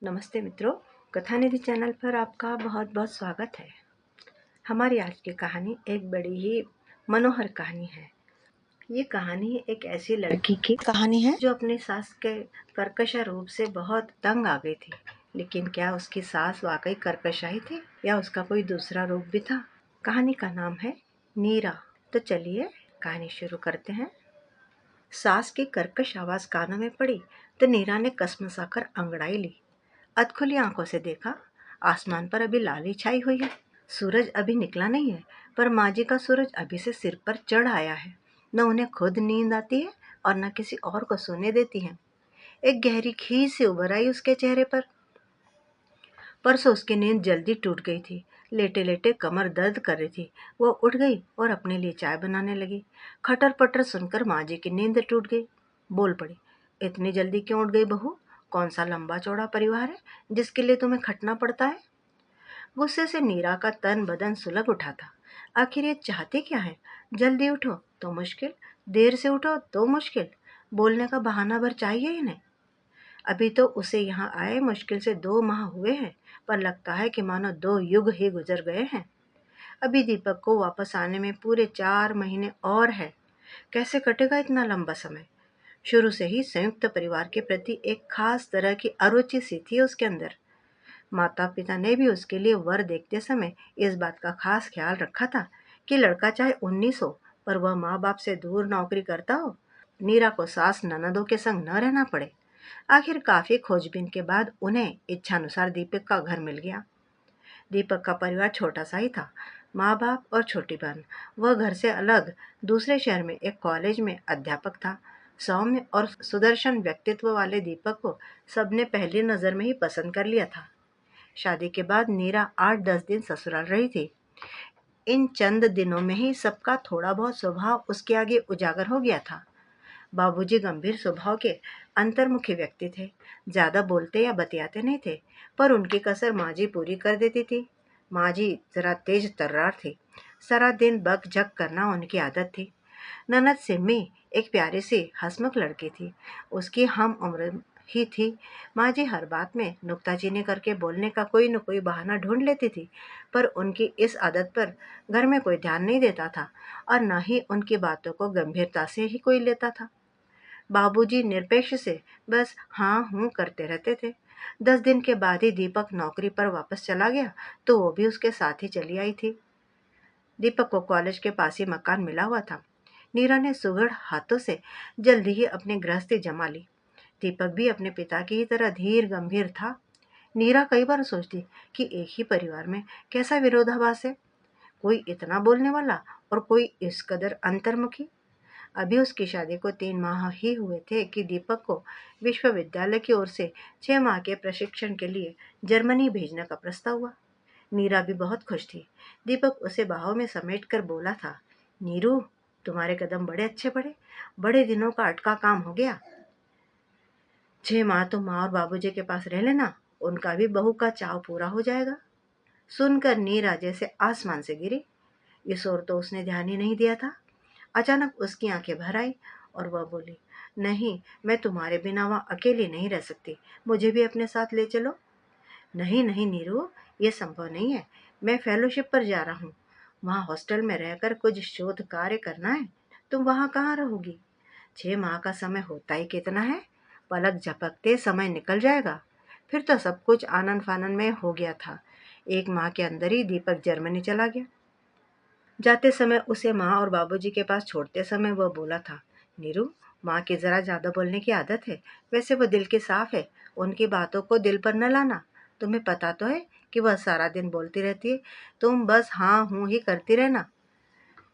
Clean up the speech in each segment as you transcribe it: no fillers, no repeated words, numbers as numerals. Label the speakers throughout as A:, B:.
A: नमस्ते मित्रों, कथानिधि चैनल पर आपका बहुत बहुत स्वागत है। हमारी आज की कहानी एक बड़ी ही मनोहर कहानी है। ये कहानी एक ऐसी लड़की की कहानी है जो अपनी सास के कर्कशा रूप से बहुत तंग आ गई थी। लेकिन क्या उसकी सास वाकई कर्कशा ही थी या उसका कोई दूसरा रूप भी था? कहानी का नाम है नीरा। तो चलिए कहानी शुरू करते हैं। सास की कर्कश आवाज कानों में पड़ी तो नीरा ने कसमसाकर अंगड़ाई ली। अधखुली आंखों से देखा, आसमान पर अभी लाली छाई हुई है। सूरज अभी निकला नहीं है, पर माँ जी का सूरज अभी से सिर पर चढ़ आया है। न उन्हें खुद नींद आती है और न किसी और को सोने देती है। एक गहरी खींच से उभर आई उसके चेहरे पर। परसों उसकी नींद जल्दी टूट गई थी। लेटे लेटे कमर दर्द कर रही थी। वो उठ गई और अपने लिए चाय बनाने लगी। खटर पटर सुनकर माँ जी की नींद टूट गई। बोल पड़ी, इतनी जल्दी क्यों उठ गई बहू? कौन सा लंबा चौड़ा परिवार है जिसके लिए तुम्हें खटना पड़ता है? गुस्से से नीरा का तन बदन सुलग उठा था। आखिर ये चाहती क्या है? जल्दी उठो तो मुश्किल, देर से उठो तो मुश्किल। बोलने का बहाना भर चाहिए इन्हें। अभी तो उसे यहाँ आए मुश्किल से 2 माह हुए हैं, पर लगता है कि मानो 2 युग ही गुजर गए हैं। अभी दीपक को वापस आने में पूरे 4 महीने और है। कैसे कटेगा इतना लंबा समय? शुरू से ही संयुक्त परिवार के प्रति एक खास तरह की अरुचि सी थी उसके अंदर। माता पिता ने भी उसके लिए वर देखते समय इस बात का खास ख्याल रखा था कि लड़का चाहे 19 हो, पर वह माँ बाप से दूर नौकरी करता हो। नीरा को सास ननदों के संग न रहना पड़े। आखिर काफी खोजबीन के बाद उन्हें इच्छानुसार दीपक का घर मिल गया। दीपक का परिवार छोटा सा ही था। माँ बाप और छोटी बहन। वह घर से अलग दूसरे शहर में एक कॉलेज में अध्यापक था। सौम्य और सुदर्शन व्यक्तित्व वाले दीपक को सबने पहली नजर में ही पसंद कर लिया था। शादी के बाद नीरा 8-10 दिन ससुराल रही थी। इन चंद दिनों में ही सबका थोड़ा बहुत स्वभाव उसके आगे उजागर हो गया था। बाबूजी गंभीर स्वभाव के अंतर्मुखी व्यक्ति थे। ज्यादा बोलते या बतियाते नहीं थे, पर उनकी कसर माँ जी पूरी कर देती थी। माँ जी जरा तेज तर्रार थी। सारा दिन बक झक करना उनकी आदत थी। ननद सिम्मी एक प्यारी सी हंसमुख लड़की थी। उसकी हम उम्र ही थी। माँ जी हर बात में नुक्ताचीनी करके बोलने का कोई न कोई बहाना ढूंढ लेती थी, पर उनकी इस आदत पर घर में कोई ध्यान नहीं देता था और न ही उनकी बातों को गंभीरता से ही कोई लेता था। बाबूजी निरपेक्ष से बस हाँ हूँ करते रहते थे। 10 दिन के बाद ही दीपक नौकरी पर वापस चला गया, तो वो भी उसके साथ ही चली आई थी। दीपक को कॉलेज के पास ही मकान मिला हुआ था। नीरा ने सुघड़ हाथों से जल्दी ही अपनी गृहस्थी जमा ली। दीपक भी अपने पिता की ही तरह धीर गंभीर था। नीरा कई बार सोचती कि एक ही परिवार में कैसा विरोधाभास है, कोई इतना बोलने वाला और कोई इस कदर अंतर्मुखी। अभी उसकी शादी को 3 माह ही हुए थे कि दीपक को विश्वविद्यालय की ओर से 6 माह के प्रशिक्षण के लिए जर्मनी भेजने का प्रस्ताव हुआ। नीरा भी बहुत खुश थी। दीपक उसे बाहों में समेट कर बोला था, नीरू, तुम्हारे कदम बड़े अच्छे बढ़े। बड़े दिनों का अटका काम हो गया। 6 माह तो माँ और बाबूजी के पास रह लेना, उनका भी बहू का चाव पूरा हो जाएगा। सुनकर नीरा जैसे आसमान से गिरी। इस ओर तो उसने ध्यान ही नहीं दिया था। अचानक उसकी आंखें भर आई और वह बोली, नहीं, मैं तुम्हारे बिना वहां अकेली नहीं रह सकती। मुझे भी अपने साथ ले चलो। नहीं नहीं नीरू, ये संभव नहीं है। मैं फेलोशिप पर जा रहा हूँ। वहाँ हॉस्टल में रहकर कुछ शोध कार्य करना है। तुम वहाँ कहाँ रहोगी? 6 माह का समय होता ही कितना है। पलक झपकते समय निकल जाएगा। फिर तो सब कुछ आनन फानन में हो गया था। 1 माह के अंदर ही दीपक जर्मनी चला गया। जाते समय उसे माँ और बाबूजी के पास छोड़ते समय वह बोला था, नीरू, माँ की जरा ज्यादा बोलने की आदत है। वैसे वो दिल की साफ है। उनकी बातों को दिल पर न लाना। तुम्हें पता तो है कि वह सारा दिन बोलती रहती है। तुम बस हाँ हूँ ही करती रहना।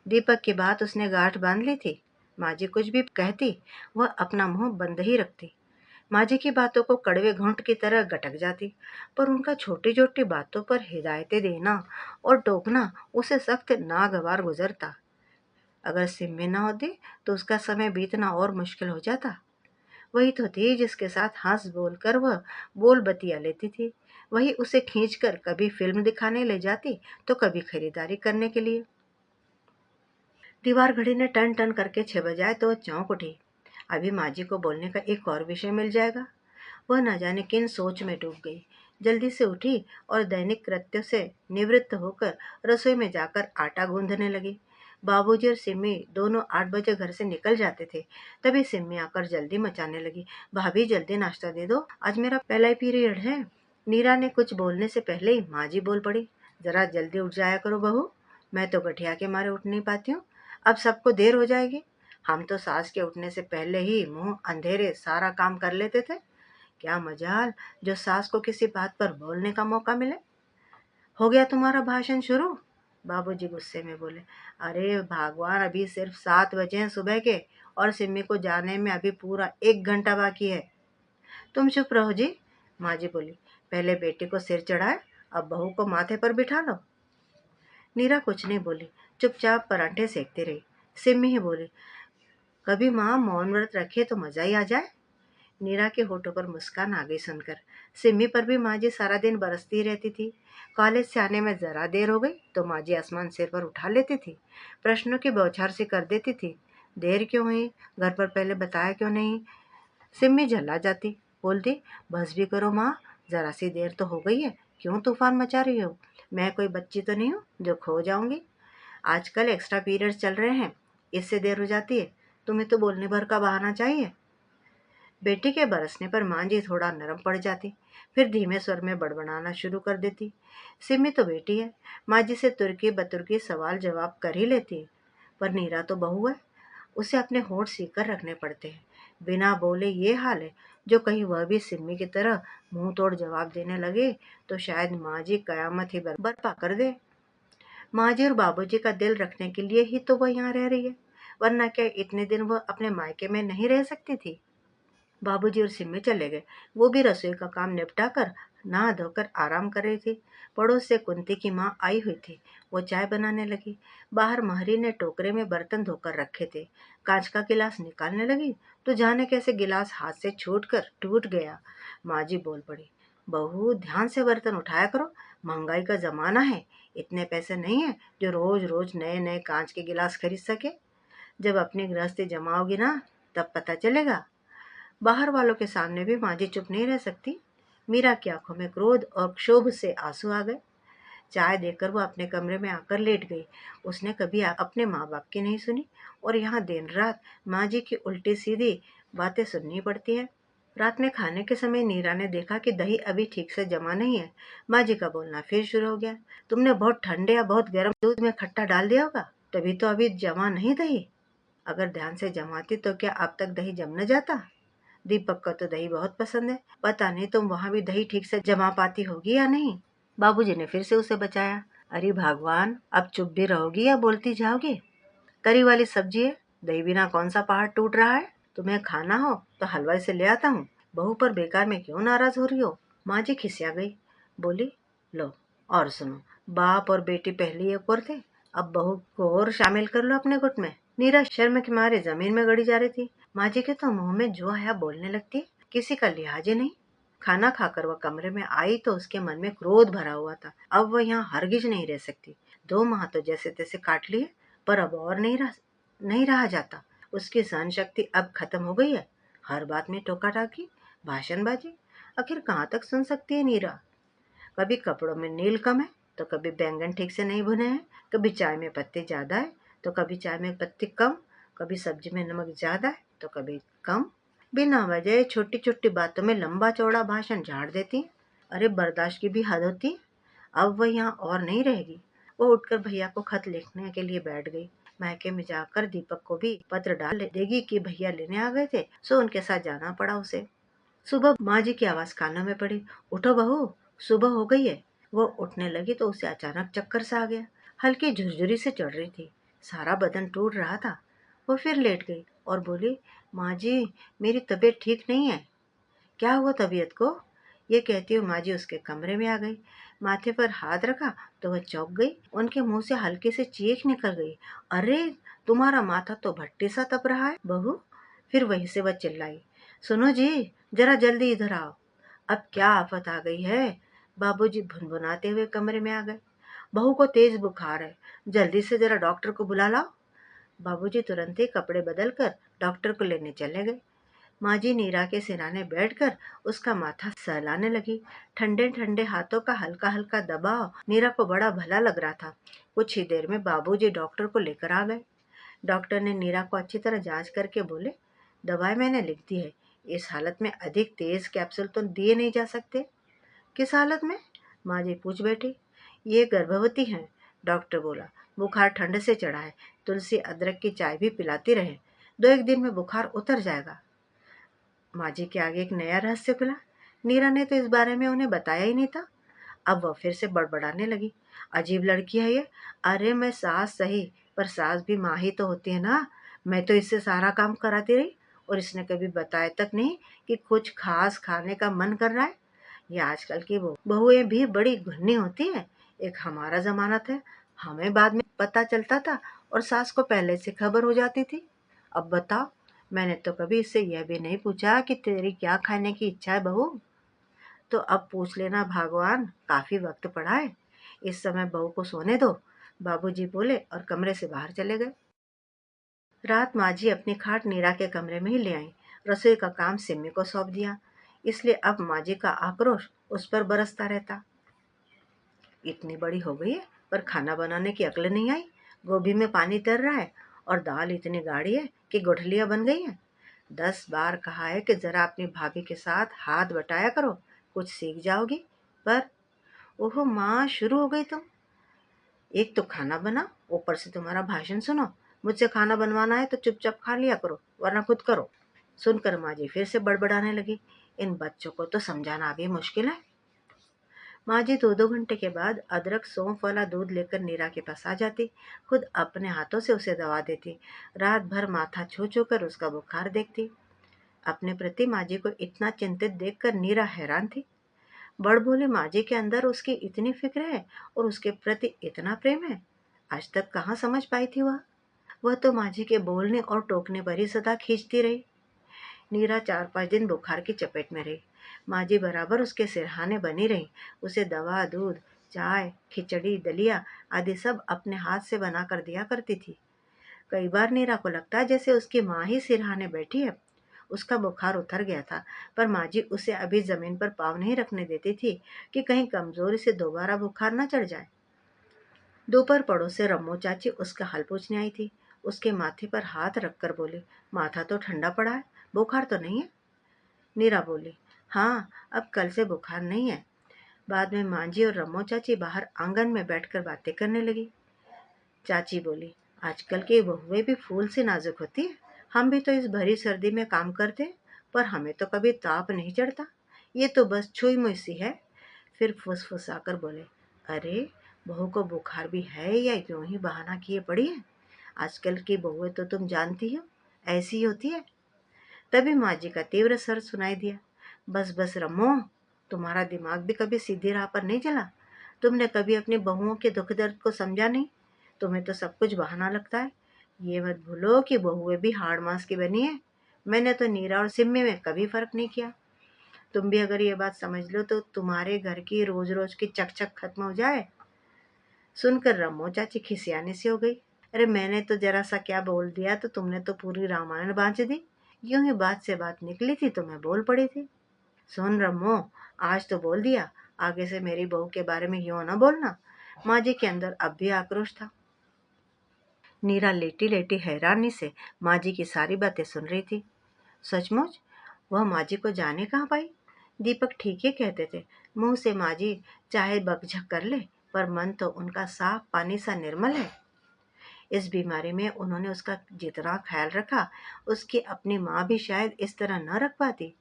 A: दीपक की बात उसने गांठ बांध ली थी। माँ जी कुछ भी कहती, वह अपना मुंह बंद ही रखती। माँ जी की बातों को कड़वे घूंट की तरह गटक जाती, पर उनका छोटी छोटी बातों पर हिदायतें देना और टोकना उसे सख्त नागवार गुजरता। अगर सिम्मी न होती तो उसका समय बीतना और मुश्किल हो जाता। वही तो थी जिसके साथ हंस बोल कर वह बोल बतिया लेती थी। वही उसे खींचकर कभी फिल्म दिखाने ले जाती तो कभी खरीदारी करने के लिए। दीवार घड़ी ने टन टन करके 6 बजाए तो वह चौंक उठी। अभी माँ जी को बोलने का एक और विषय मिल जाएगा। वह न जाने किन सोच में डूब गई। जल्दी से उठी और दैनिक कृत्यों से निवृत्त होकर रसोई में जाकर आटा गूंदने लगी। बाबूजी और सिम्मी दोनों 8 बजे घर से निकल जाते थे। तभी सिम्मी आकर जल्दी मचाने लगी, भाभी जल्दी नाश्ता दे दो, आज मेरा पहला ही पीरियड है। नीरा ने कुछ बोलने से पहले ही माँ जी बोल पड़ी, जरा जल्दी उठ जाया करो बहू, मैं तो गठिया के मारे उठ नहीं पाती हूँ, अब सबको देर हो जाएगी। हम तो सास के उठने से पहले ही मुंह अंधेरे सारा काम कर लेते थे। क्या मजाल जो सास को किसी बात पर बोलने का मौका मिले। हो गया तुम्हारा भाषण शुरू? बाबूजी गुस्से में बोले। अरे भगवान, अभी सिर्फ 7 बजे हैं सुबह के और सिम्मी को जाने में अभी पूरा 1 घंटा बाकी है। तुम चुप रहो जी, माँ जी बोली। पहले बेटी को सिर चढ़ाए, अब बहू को माथे पर बिठा लो। नीरा कुछ नहीं बोली, चुपचाप पराठे सेकती रही। सिम्मी ही बोली, कभी माँ मौन व्रत रखे तो मजा ही आ जाए। नीरा के होठों पर मुस्कान आ गई सुनकर। सिम्मी पर भी माँ जी सारा दिन बरसती रहती थी। कॉलेज से आने में जरा देर हो गई तो माँ जी आसमान सिर पर उठा लेती थी, प्रश्नों की बौछार सी कर देती थी। देर क्यों हुई, घर पर पहले बताया क्यों नहीं? सिम्मी झल्ला जाती, बोलती, बस भी करो माँ, जरा सी देर तो हो गई है, क्यों तूफान मचा रही हो? मैं कोई बच्ची तो नहीं हूँ जो खो जाऊंगी। आजकल एक्स्ट्रा पीरियड्स चल रहे हैं, इससे देर हो जाती है, तुम्हें तो बोलने भर का बहाना चाहिए। बेटी के बरसने पर माँ जी थोड़ा नरम पड़ जाती, फिर धीमे स्वर में बड़बड़ाना शुरू कर देती। सिमी तो बेटी है, माँ जी से तुर्की बतुर्की सवाल जवाब कर ही लेती है, पर नीरा तो बहू है, उसे अपने होठ सीकर रखने पड़ते हैं। बिना बोले ये हाल है, जो कहीं वह भी सिम्मी की तरह मुंह तोड़ जवाब देने लगे तो शायद माँ जी कयामत ही बर्पा कर दे। माँ जी और बाबूजी का दिल रखने के लिए ही तो वह यहाँ रह रही है, वरना क्या इतने दिन वह अपने मायके में नहीं रह सकती थी। बाबूजी और सिम्मी चले गए। वो भी रसोई का काम निपटा कर नहा धोकर आराम कर रही थी। पड़ोस से कुंती की माँ आई हुई थी, वो चाय बनाने लगी। बाहर महरी ने टोकरे में बर्तन धोकर रखे थे, कांच का गिलास निकालने लगी तो जाने कैसे गिलास हाथ से छूट कर टूट गया। माँ जी बोल पड़ी, बहू ध्यान से बर्तन उठाया करो, महंगाई का जमाना है, इतने पैसे नहीं है जो रोज रोज नए नए कांच के गिलास खरीद सके। जब अपनी गृहस्थी जमाओगी ना, तब पता चलेगा। बाहर वालों के सामने भी माँ जी चुप नहीं रह सकती। मीरा की आंखों में क्रोध और क्षोभ से आंसू आ गए। चाय देकर वो अपने कमरे में आकर लेट गई। उसने कभी अपने माँ बाप की नहीं सुनी और यहाँ दिन रात माँ जी की उल्टी सीधी बातें सुननी पड़ती है। रात में खाने के समय नीरा ने देखा कि दही अभी ठीक से जमा नहीं है। माँ जी का बोलना फिर शुरू हो गया, तुमने बहुत ठंडे या बहुत गर्म दूध में खट्टा डाल दिया होगा, तभी तो अभी जमा नहीं दही। अगर ध्यान से जमाती तो क्या अब तक दही जम न जाता? दीपक को तो दही बहुत पसंद है, पता नहीं तुम वहाँ भी दही ठीक से जमा पाती होगी या नहीं। बाबूजी ने फिर से उसे बचाया, अरे भगवान, अब चुप भी रहोगी या बोलती जाओगी? तरी वाली सब्जी है, दही बिना कौन सा पहाड़ टूट रहा है? तुम्हें खाना हो तो हलवाई से ले आता हूँ, बहू पर बेकार में क्यों नाराज हो रही हो? माँ जी खिसिया गई, बोली, लो और सुनो, बाप और बेटी पहले एक और थे, अब बहू को और शामिल कर लो अपने गुट में। नीरा शर्म के मारे जमीन में गड़ी जा रही थी। माँ जी के तो मुंह में जो आया बोलने लगती, किसी का लिहाज ही नहीं। खाना खाकर वह कमरे में आई तो उसके मन में क्रोध भरा हुआ था। अब वह यहाँ हरगिज नहीं रह सकती। 2 माह तो जैसे तैसे काट लिए, पर अब और नहीं रहा जाता। उसकी सहन शक्ति अब खत्म हो गई है। हर बात में टोका टाकी, भाषणबाजी, आखिर कहाँ तक सुन सकती है नीरा? कभी कपड़ों में नील कम है तो कभी बैंगन ठीक से नहीं भुने हैं, कभी चाय में पत्ती ज्यादा है तो कभी चाय में पत्ती कम, कभी सब्जी में नमक ज्यादा है तो कभी कम। बिना वजह छोटी छोटी बातों में लंबा चौड़ा भाषण झाड़ देती। अरे बर्दाश्त की भी हद होती। अब वह यहाँ और नहीं रहेगी। वो उठकर भैया को खत लिखने के लिए बैठ गई। मायके में जाकर दीपक को भी पत्र डाल देगी कि भैया लेने आ गए थे, सो उनके साथ जाना पड़ा उसे। सुबह माँ जी की आवाज कानों में पड़ी, उठो बहू, सुबह हो गई है। वो उठने लगी तो उसे अचानक चक्कर सा आ गया। हल्की झुरझुरी से चढ़ रही थी, सारा बदन टूट रहा था। वो फिर लेट गई और बोली, माँ जी, मेरी तबीयत ठीक नहीं है। क्या हुआ तबीयत को? ये कहती हुई माँ जी उसके कमरे में आ गई। माथे पर हाथ रखा तो वह चौंक गई। उनके मुंह से हल्की से चीख निकल गई, अरे तुम्हारा माथा तो भट्टी सा तप रहा है बहू। फिर वहीं से वह चिल्लाई, सुनो जी, जरा जल्दी इधर आओ। अब क्या आफत आ गई है? बाबूजी भुनभुनाते हुए कमरे में आ गए। बहू को तेज बुखार है, जल्दी से जरा डॉक्टर को बुला लाओ। बाबूजी तुरंत ही कपड़े बदलकर डॉक्टर को लेने चले गए। माँ जी नीरा के सिरहाने बैठकर उसका माथा सहलाने लगी। ठंडे ठंडे हाथों का हल्का हल्का दबाव नीरा को बड़ा भला लग रहा था। कुछ ही देर में बाबूजी डॉक्टर को लेकर आ गए। डॉक्टर ने नीरा को अच्छी तरह जांच करके बोले, दवाई मैंने लिख दी है, इस हालत में अधिक तेज कैप्सूल तो दिए नहीं जा सकते। किस हालत में? माँ जी पूछ बैठी। ये गर्भवती हैं, डॉक्टर बोला। बुखार ठंड से चढ़ा है, तुलसी अदरक की चाय भी पिलाती रहे, 2-1 दिन में बुखार उतर जाएगा। माँ जी के आगे एक नया रहस्य खुला। नीरा ने तो इस बारे में उन्हें बताया ही नहीं था। अब वह फिर से बड़बड़ाने लगी। अजीब लड़की है ये। अरे मैं सास सही, पर सास भी माँ ही तो होती है ना। मैं तो इससे सारा काम कराती रही और इसने कभी बताया तक नहीं कि कुछ खास खाने का मन कर रहा है। ये आजकल की बहुएं भी बड़ी घुन्नी होती है। एक हमारा जमाना था, हमें बाद में पता चलता था और सास को पहले से खबर हो जाती थी। अब बताओ, मैंने तो कभी इससे यह भी नहीं पूछा कि तेरी क्या खाने की इच्छा है बहू। तो अब पूछ लेना भगवान, काफी वक्त पड़ा है। इस समय बहू को सोने दो, बाबूजी बोले और कमरे से बाहर चले गए। रात माँ जी अपनी खाट नीरा के कमरे में ही ले आई। रसोई का काम सिम्मी को सौंप दिया, इसलिए अब माँ जी का आक्रोश उस पर बरसता रहता। इतनी बड़ी हो गई है पर खाना बनाने की अक्ल नहीं आई। गोभी में पानी तर रहा है और दाल इतनी गाढ़ी है कि गुठलियां बन गई हैं। 10 बार कहा है कि जरा अपनी भाभी के साथ हाथ बटाया करो, कुछ सीख जाओगी। पर ओहो माँ, शुरू हो गई तुम। एक तो खाना बना, ऊपर से तुम्हारा भाषण सुनो। मुझसे खाना बनवाना है तो चुपचाप खा लिया करो, वरना खुद करो। सुनकर माँ जी फिर से बड़बड़ाने लगी। इन बच्चों को तो समझाना भी मुश्किल है। माँ जी 2-2 घंटे के बाद अदरक सौंफ वाला दूध लेकर नीरा के पास आ जाती, खुद अपने हाथों से उसे दवा देती, रात भर माथा छू छू कर उसका बुखार देखती। अपने प्रति माँ जी को इतना चिंतित देखकर नीरा हैरान थी। बड़भोली माँ जी के अंदर उसकी इतनी फिक्र है और उसके प्रति इतना प्रेम है, आज तक कहाँ समझ पाई थी वह तो माँ जी के बोलने और टोकने पर ही सदा खींचती रही। नीरा 4-5 दिन बुखार की चपेट में रही। माँ जी बराबर उसके सिरहाने बनी रही, उसे दवा, दूध, चाय, खिचड़ी, दलिया आदि सब अपने हाथ से बना कर दिया करती थी। कई बार नीरा को लगता है जैसे उसकी माँ ही सिरहाने बैठी है। उसका बुखार उतर गया था, पर माँ जी उसे अभी जमीन पर पाँव नहीं रखने देती थी कि कहीं कमजोरी से दोबारा बुखार न चढ़ जाए। दोपहर पड़ोस से रम्मो चाची उसका हाल पूछने आई थी। उसके माथे पर हाथ रखकर बोली, माथा तो ठंडा पड़ा है, बुखार तो नहीं है? नीरा बोली, हाँ, अब कल से बुखार नहीं है। बाद में माँ जी और रम्मो चाची बाहर आंगन में बैठकर बातें करने लगी। चाची बोली, आजकल की बहुएं भी फूल सी नाजुक होती है। हम भी तो इस भरी सर्दी में काम करते हैं, पर हमें तो कभी ताप नहीं चढ़ता। ये तो बस छुई मुई सी है। फिर फुसफुसाकर बोले, अरे बहू को बुखार भी है या यूं ही बहाना किए पड़ी है? आजकल की बहुएं तो तुम जानती हो, ऐसी ही होती है। तभी माँ जी का तीव्र स्वर सुनाई दिया, बस बस रमो, तुम्हारा दिमाग भी कभी सीधी राह पर नहीं चला। तुमने कभी अपनी बहुओं के दुख दर्द को समझा नहीं। तुम्हें तो सब कुछ बहाना लगता है। ये मत भूलो कि बहुएं भी हाड़ मांस की बनी है। मैंने तो नीरा और सिम्मी में कभी फर्क नहीं किया। तुम भी अगर ये बात समझ लो तो तुम्हारे घर की रोज रोज की चकचक खत्म हो जाए। सुनकर रम्मो चाची खिसियाने से हो गई। अरे मैंने तो जरा सा क्या बोल दिया तो तुमने तो पूरी रामायण बांच दी। यूं ही बात से बात निकली थी तो मैं बोल पड़ी थी। सुन रम्मो, आज तो बोल दिया, आगे से मेरी बहू के बारे में यूं ना बोलना। माँ जी के अंदर अब भी आक्रोश था। नीरा लेटी लेटी हैरानी से माँ जी की सारी बातें सुन रही थी। सचमुच वह माँ जी को जाने कहाँ पाई। दीपक ठीक ही कहते थे, मुंह से माँ जी चाहे बकझक कर ले, पर मन तो उनका साफ पानी सा निर्मल है। इस बीमारी में उन्होंने उसका जितना ख्याल रखा, उसकी अपनी माँ भी शायद इस तरह न रख पाती।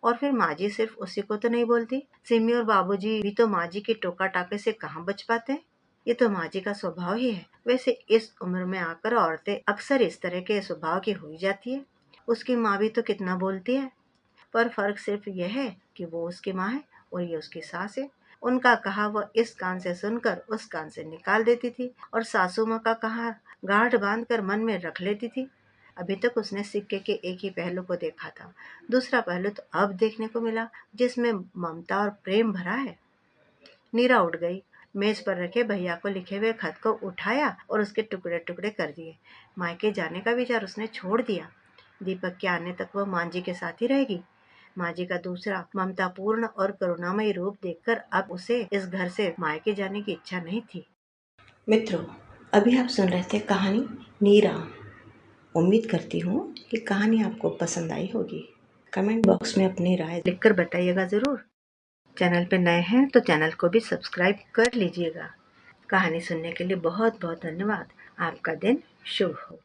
A: और फिर माँ जी सिर्फ उसी को तो नहीं बोलती, सिमी और बाबूजी भी तो माँ जी के टोका टाके से कहाँ बच पाते हैं। ये तो माँ जी का स्वभाव ही है। वैसे इस उम्र में आकर औरतें अक्सर इस तरह के स्वभाव की हो जाती है। उसकी माँ भी तो कितना बोलती है, पर फर्क सिर्फ यह है कि वो उसकी माँ है और ये उसकी सास है। उनका कहा वह इस कान से सुनकर उस कान से निकाल देती थी और सासू माँ का कहा गांठ बांध कर मन में रख लेती थी। अभी तक उसने सिक्के के एक ही पहलू को देखा था, दूसरा पहलू तो अब देखने को मिला जिसमें ममता और प्रेम भरा है। नीरा उठ गई, मेज पर रखे भैया को लिखे हुए खत को उठाया और उसके टुकड़े टुकड़े कर दिए। मायके जाने का विचार उसने छोड़ दिया। दीपक के आने तक वह मांझी के साथ ही रहेगी। मांझी का दूसरा ममतापूर्ण और करुणामयी रूप देखकर अब उसे इस घर से मायके जाने की इच्छा नहीं थी। मित्रों, अभी आप सुन रहे थे कहानी नीरा। उम्मीद करती हूँ कि कहानी आपको पसंद आई होगी। कमेंट बॉक्स में अपनी राय लिखकर बताइएगा ज़रूर। चैनल पे नए हैं तो चैनल को भी सब्सक्राइब कर लीजिएगा। कहानी सुनने के लिए बहुत बहुत धन्यवाद। आपका दिन शुभ हो।